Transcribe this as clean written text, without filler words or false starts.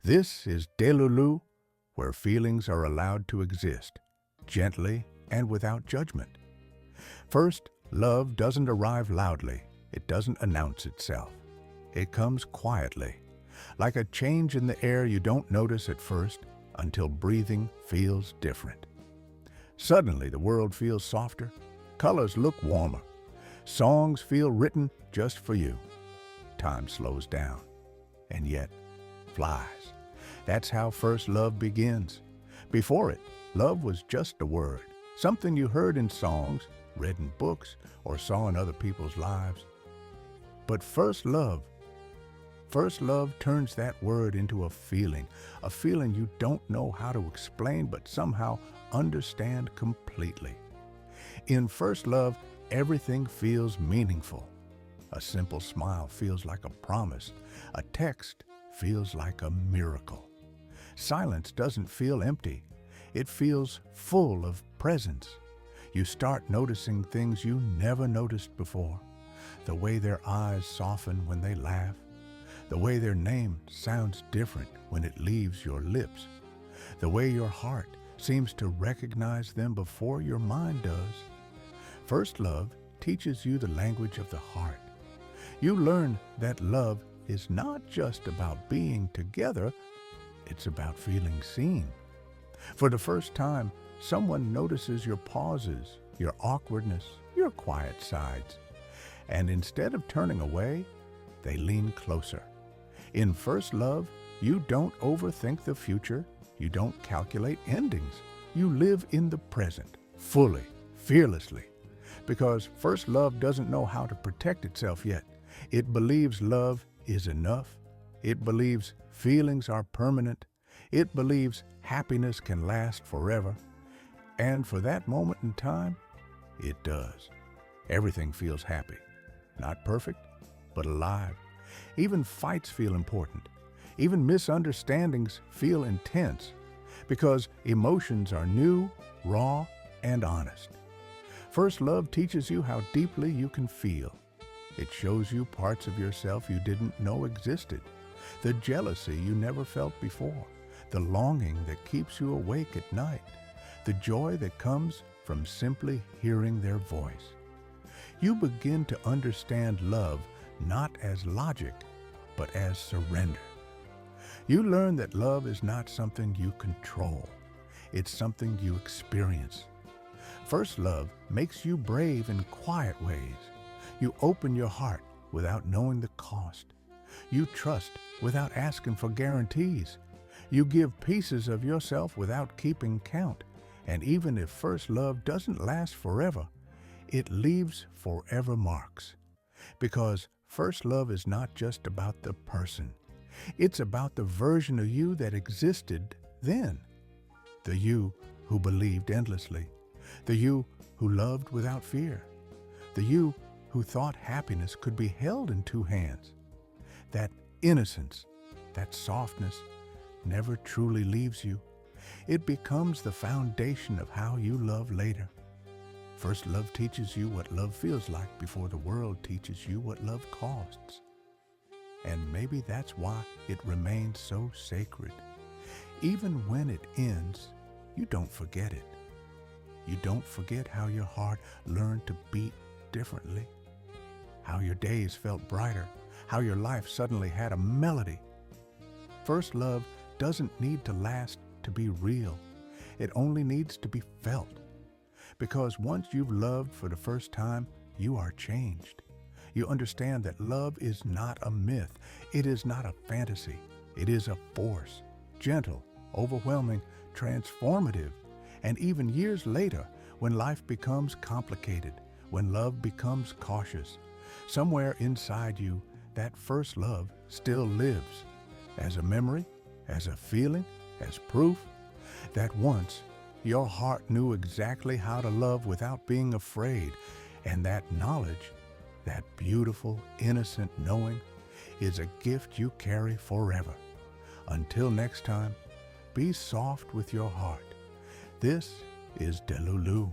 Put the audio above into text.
This is Delulu, where feelings are allowed to exist, gently and without judgment. First, love doesn't arrive loudly. It doesn't announce itself. It comes quietly, like a change in the air you don't notice at first until breathing feels different. Suddenly, the world feels softer, colors look warmer, songs feel written just for you. Time slows down, and yet flies. That's how first love begins. Before it, love was just a word, something you heard in songs, read in books, or saw in other people's lives. But first love turns that word into a feeling you don't know how to explain but somehow understand completely. In first love, everything feels meaningful. A simple smile feels like a promise. A text feels like a miracle. Silence doesn't feel empty. It feels full of presence. You start noticing things you never noticed before. The way their eyes soften when they laugh. The way their name sounds different when it leaves your lips. The way your heart seems to recognize them before your mind does. First love teaches you the language of the heart. You learn that love is not just about being together, it's about feeling seen. For the first time, someone notices your pauses, your awkwardness, your quiet sides. And instead of turning away, they lean closer. In first love, you don't overthink the future. You don't calculate endings. You live in the present, fully, fearlessly. Because first love doesn't know how to protect itself yet. It believes love is enough. It believes feelings are permanent. It believes happiness can last forever. And for that moment in time, it does. Everything feels happy. Not perfect, but alive. Even fights feel important. Even misunderstandings feel intense. Because emotions are new, raw, and honest. First love teaches you how deeply you can feel. It shows you parts of yourself you didn't know existed, the jealousy you never felt before, the longing that keeps you awake at night, the joy that comes from simply hearing their voice. You begin to understand love not as logic, but as surrender. You learn that love is not something you control. It's something you experience. First love makes you brave in quiet ways. You open your heart without knowing the cost. You trust without asking for guarantees. You give pieces of yourself without keeping count. And even if first love doesn't last forever, it leaves forever marks. Because first love is not just about the person. It's about the version of you that existed then. The you who believed endlessly. The you who loved without fear. The you who thought happiness could be held in two hands. That innocence, that softness, never truly leaves you. It becomes the foundation of how you love later. First love teaches you what love feels like before the world teaches you what love costs. And maybe that's why it remains so sacred. Even when it ends, you don't forget it. You don't forget how your heart learned to beat differently. How your days felt brighter, how your life suddenly had a melody. First love doesn't need to last to be real. It only needs to be felt. Because once you've loved for the first time, you are changed. You understand that love is not a myth. It is not a fantasy. It is a force, gentle, overwhelming, transformative. And even years later, when life becomes complicated, when love becomes cautious, somewhere inside you, that first love still lives as a memory, as a feeling, as proof that once your heart knew exactly how to love without being afraid. And that knowledge, that beautiful, innocent knowing, is a gift you carry forever. Until next time, be soft with your heart. This is Delulu.